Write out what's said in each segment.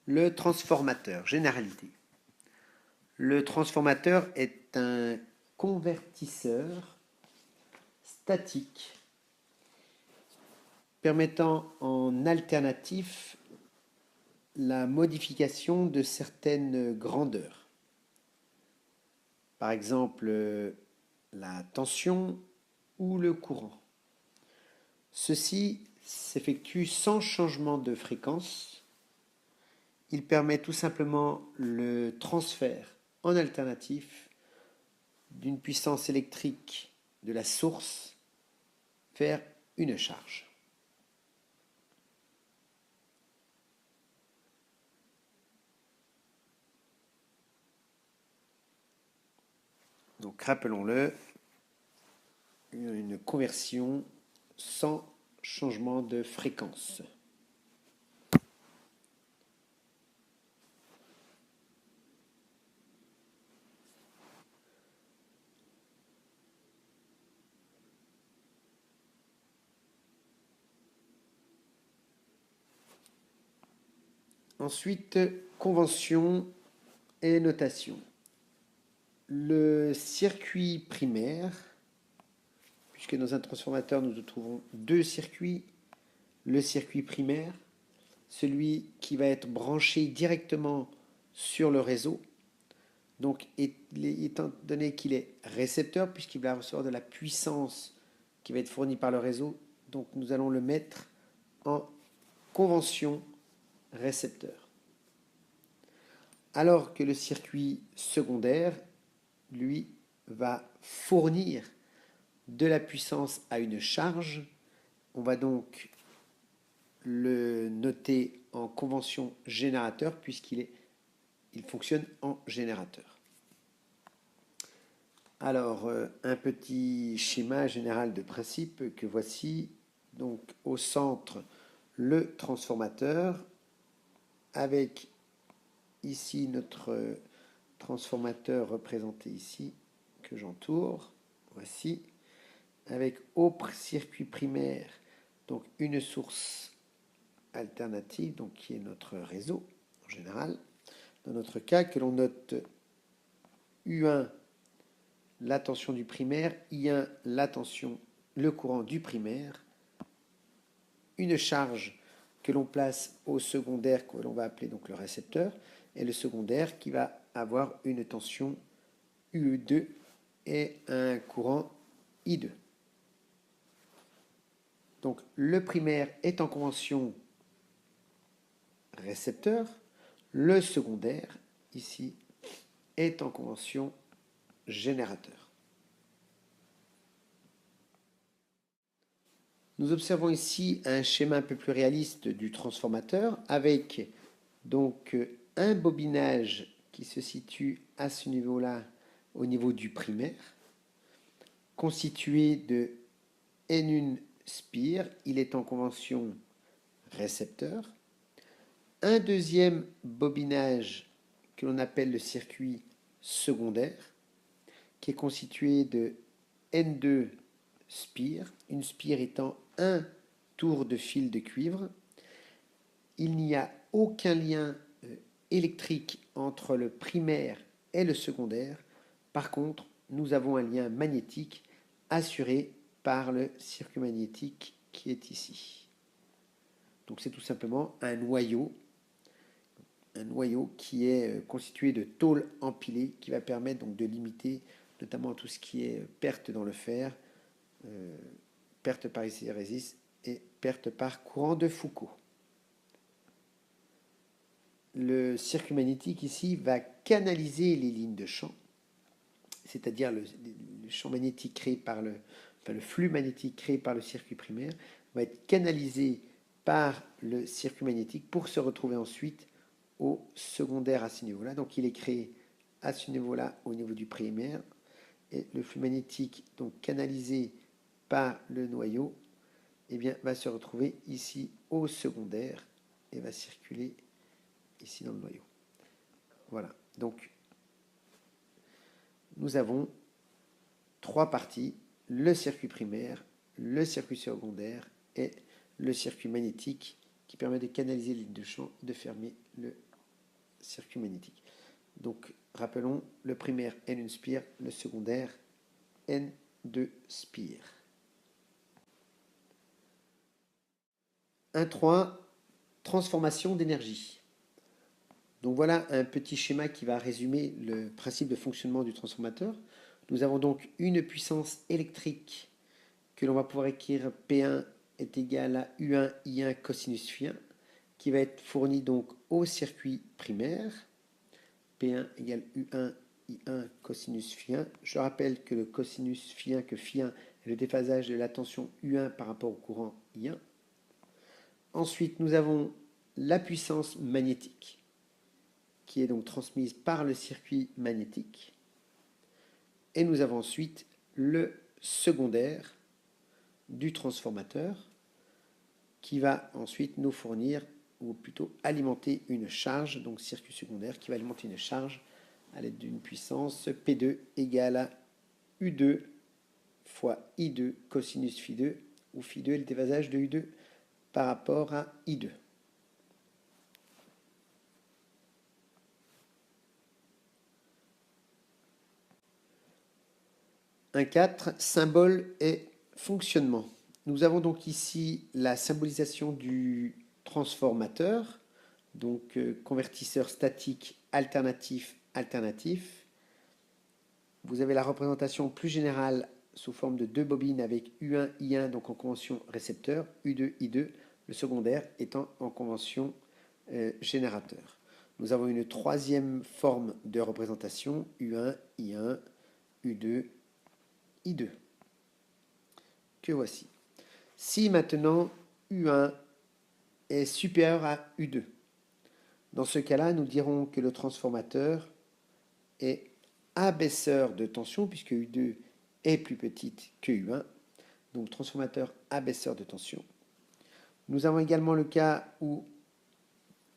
Le transformateur, généralité. Le transformateur est un convertisseur statique permettant en alternatif la modification de certaines grandeurs. Par exemple, la tension ou le courant. Ceci s'effectue sans changement de fréquence. Il permet tout simplement le transfert en alternatif d'une puissance électrique de la source vers une charge. Donc rappelons-le, une conversion sans changement de fréquence. Ensuite, convention et notation. Le circuit primaire, puisque dans un transformateur nous trouvons deux circuits, le circuit primaire, celui qui va être branché directement sur le réseau, donc étant donné qu'il est récepteur, puisqu'il va recevoir de la puissance qui va être fournie par le réseau, donc nous allons le mettre en convention récepteur. Alors que le circuit secondaire, lui, va fournir de la puissance à une charge. On va donc le noter en convention générateur puisqu'il fonctionne en générateur. Alors, un petit schéma général de principe que voici. Donc, au centre, le transformateur avec ici notre transformateur représenté ici que j'entoure. Voici. Avec au circuit primaire, donc une source alternative, donc qui est notre réseau en général. Dans notre cas, que l'on note U1, la tension du primaire, I1, la tension, le courant du primaire, une charge que l'on place au secondaire, que l'on va appeler donc le récepteur, et le secondaire qui va avoir une tension UE2 et un courant I2. Donc le primaire est en convention récepteur, le secondaire, ici, est en convention générateur. Nous observons ici un schéma un peu plus réaliste du transformateur avec donc un bobinage qui se situe à ce niveau-là, au niveau du primaire, constitué de N1 spire, il est en convention récepteur. Un deuxième bobinage que l'on appelle le circuit secondaire, qui est constitué de N2 spires, une spire étant un tour de fil de cuivre. Il n'y a aucun lien électrique entre le primaire et le secondaire. Par contre, nous avons un lien magnétique assuré par le circuit magnétique qui est ici. Donc c'est tout simplement un noyau qui est constitué de tôles empilées qui va permettre donc de limiter notamment tout ce qui est perte dans le fer, perte par hystérésis et perte par courant de Foucault. Le circuit magnétique ici va canaliser les lignes de champ, c'est-à-dire le champ magnétique créé par le flux magnétique créé par le circuit primaire va être canalisé par le circuit magnétique pour se retrouver ensuite au secondaire à ce niveau-là. Donc il est créé à ce niveau-là au niveau du primaire et le flux magnétique donc canalisé par le noyau eh bien, va se retrouver ici au secondaire et va circuler ici dans le noyau. Voilà, donc nous avons trois parties, le circuit primaire, le circuit secondaire et le circuit magnétique qui permet de canaliser les lignes de champ et de fermer le circuit magnétique. Donc, rappelons, le primaire N1 spire, le secondaire N2 spire. 1.3, transformation d'énergie. Donc voilà un petit schéma qui va résumer le principe de fonctionnement du transformateur. Nous avons donc une puissance électrique que l'on va pouvoir écrire P1 est égal à U1 I1 cosinus φ1 qui va être fournie donc au circuit primaire. P1 égale U1 I1 cosinus φ1. Je rappelle que le cosinus φ1, que φ1 est le déphasage de la tension U1 par rapport au courant I1. Ensuite, nous avons la puissance magnétique qui est donc transmise par le circuit magnétique. Et nous avons ensuite le secondaire du transformateur qui va ensuite nous fournir, ou plutôt alimenter une charge, donc circuit secondaire qui va alimenter une charge à l'aide d'une puissance P2 égale à U2 fois I2 cosinus φ2, où φ2 est le déphasage de U2 par rapport à I2. 1.4, symbole et fonctionnement. Nous avons donc ici la symbolisation du transformateur, donc convertisseur statique alternatif alternatif. Vous avez la représentation plus générale sous forme de deux bobines avec U1 I1 donc en convention récepteur, U2 I2, le secondaire étant en convention générateur. Nous avons une troisième forme de représentation, U1 I1 U2 I2, que voici. Si maintenant U1 est supérieur à U2, dans ce cas-là, nous dirons que le transformateur est abaisseur de tension, puisque U2 est plus petite que U1, donc transformateur abaisseur de tension. Nous avons également le cas où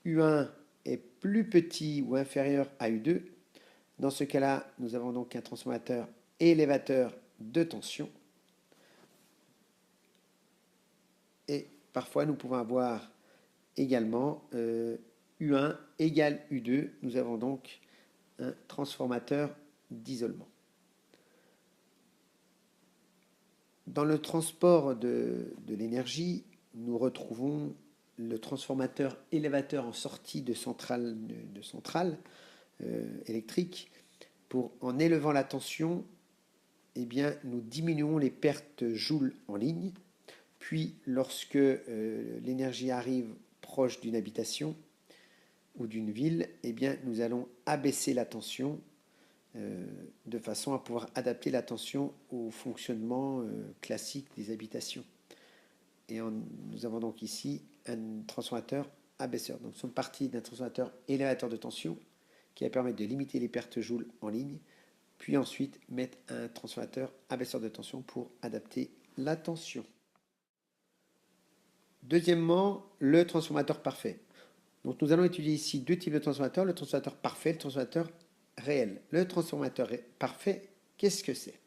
U1 est plus petit ou inférieur à U2. Dans ce cas-là, nous avons donc un transformateur élévateur de tension. Et parfois, nous pouvons avoir également U1 égale U2. Nous avons donc un transformateur d'isolement. Dans le transport de l'énergie, nous retrouvons le transformateur élévateur en sortie de centrale électrique. En élevant la tension, eh bien, nous diminuons les pertes joules en ligne. Puis, lorsque l'énergie arrive proche d'une habitation ou d'une ville, eh bien, nous allons abaisser la tension de façon à pouvoir adapter la tension au fonctionnement classique des habitations. Et nous avons donc ici un transformateur abaisseur. Donc, nous sommes partis d'un transformateur élévateur de tension qui va permettre de limiter les pertes joules en ligne, puis ensuite mettre un transformateur abaisseur de tension pour adapter la tension. Deuxièmement, le transformateur parfait. Donc nous allons étudier ici deux types de transformateurs, le transformateur parfait et le transformateur réel. Le transformateur parfait, qu'est-ce que c'est?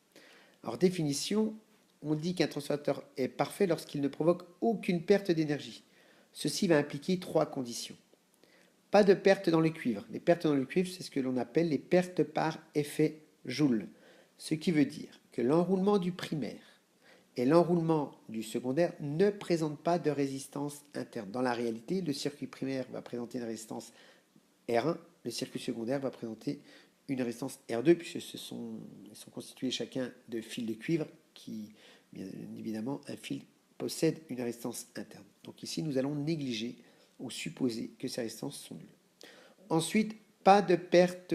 Alors définition, on dit qu'un transformateur est parfait lorsqu'il ne provoque aucune perte d'énergie. Ceci va impliquer trois conditions. Pas de perte dans le cuivre. Les pertes dans le cuivre, c'est ce que l'on appelle les pertes par effet Joule. Ce qui veut dire que l'enroulement du primaire et l'enroulement du secondaire ne présentent pas de résistance interne. Dans la réalité, le circuit primaire va présenter une résistance R1, le circuit secondaire va présenter une résistance R2, puisque ils sont constitués chacun de fils de cuivre qui, bien évidemment, un fil possède une résistance interne. Donc ici, nous allons négliger ou supposer que ces résistances sont nulles. Ensuite, pas de perte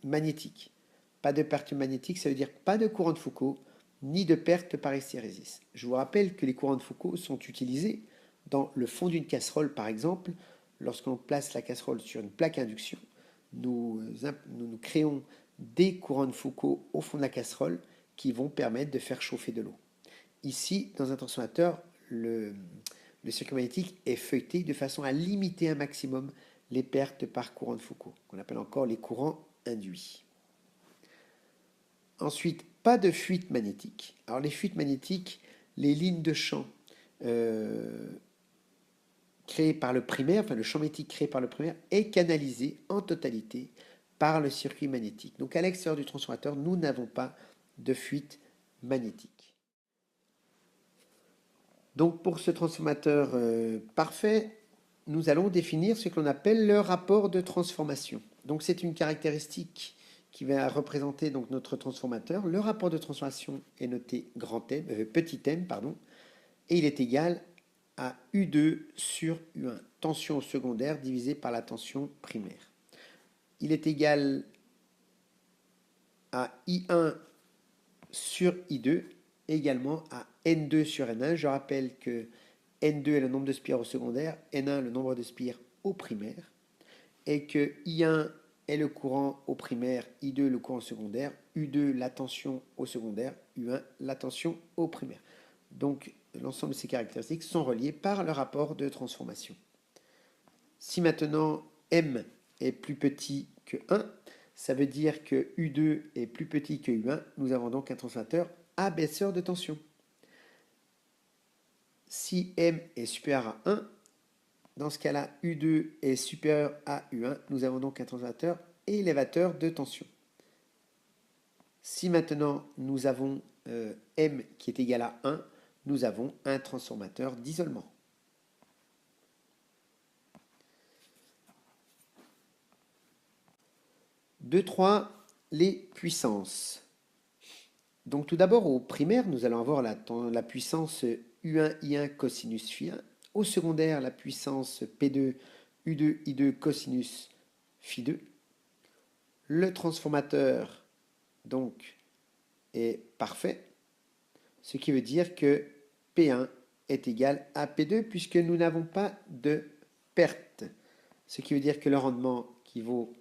magnétique. Pas de perte magnétique, ça veut dire pas de courant de Foucault, ni de perte par hystérésis. Je vous rappelle que les courants de Foucault sont utilisés dans le fond d'une casserole, par exemple. Lorsqu'on place la casserole sur une plaque induction, nous créons des courants de Foucault au fond de la casserole qui vont permettre de faire chauffer de l'eau. Ici, dans un transformateur, le circuit magnétique est feuilleté de façon à limiter un maximum les pertes par courant de Foucault, qu'on appelle encore les courants induits. Ensuite, pas de fuite magnétique. Alors les fuites magnétiques, les lignes de champ créé par le primaire, enfin le champ magnétique créé par le primaire, est canalisé en totalité par le circuit magnétique. Donc à l'extérieur du transformateur, nous n'avons pas de fuite magnétique. Donc pour ce transformateur parfait, nous allons définir ce que l'on appelle le rapport de transformation. Donc c'est une caractéristique qui va représenter donc notre transformateur. Le rapport de transformation est noté petit m, pardon, et il est égal à U2 sur U1, tension secondaire divisée par la tension primaire. Il est égal à I1 sur I2, également à N2 sur N1. Je rappelle que N2 est le nombre de spires au secondaire, N1 le nombre de spires au primaire, et que I1 est le courant au primaire, I2 le courant au secondaire, U2 la tension au secondaire, U1 la tension au primaire. Donc l'ensemble de ces caractéristiques sont reliées par le rapport de transformation. Si maintenant M est plus petit que 1, ça veut dire que U2 est plus petit que U1. Nous avons donc un transformateur abaisseur de tension. Si M est supérieur à 1, dans ce cas-là, U2 est supérieur à U1. Nous avons donc un transformateur élévateur de tension. Si maintenant nous avons M qui est égal à 1, nous avons un transformateur d'isolement. Deux, 3, les puissances. Donc tout d'abord au primaire, nous allons avoir la puissance U1, I1 cosinus phi1. Au secondaire, la puissance P2, U2, I2 cosinus phi2. Le transformateur donc est parfait, ce qui veut dire que P1 est égal à P2 puisque nous n'avons pas de perte. Ce qui veut dire que le rendement qui vaut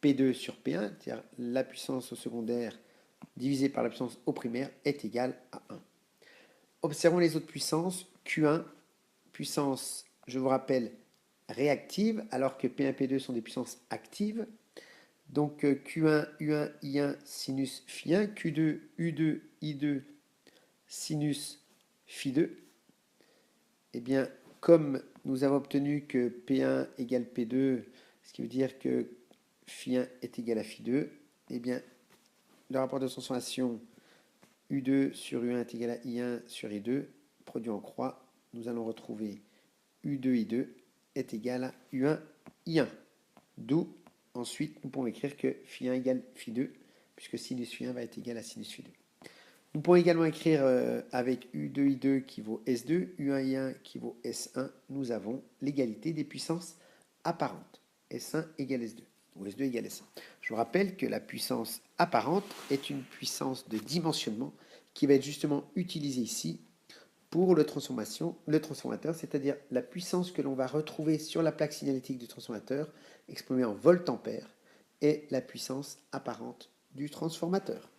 P2 sur P1, c'est-à-dire la puissance au secondaire divisé par la puissance au primaire, est égal à 1. Observons les autres puissances. Q1, puissance, je vous rappelle, réactive, alors que P1 et P2 sont des puissances actives. Donc Q1, U1, I1, sinus phi1, Q2, U2, I2, sinus phi2. Eh bien, comme nous avons obtenu que P1 égale P2, ce qui veut dire que phi1 est égal à phi2, eh bien, le rapport de transformation U2 sur U1 est égal à I1 sur I2, produit en croix, nous allons retrouver U2, I2 est égal à U1, I1. D'où, ensuite, nous pouvons écrire que phi1 égale phi2, puisque sinus phi1 va être égal à sinus phi2. Nous pouvons également écrire avec U2, I2 qui vaut S2, U1, I1 qui vaut S1, nous avons l'égalité des puissances apparentes. S1 égale S2, ou S2 égale S1. Je vous rappelle que la puissance apparente est une puissance de dimensionnement qui va être justement utilisée ici pour le transformateur, c'est-à-dire la puissance que l'on va retrouver sur la plaque signalétique du transformateur, exprimée en volt-ampère, est la puissance apparente du transformateur.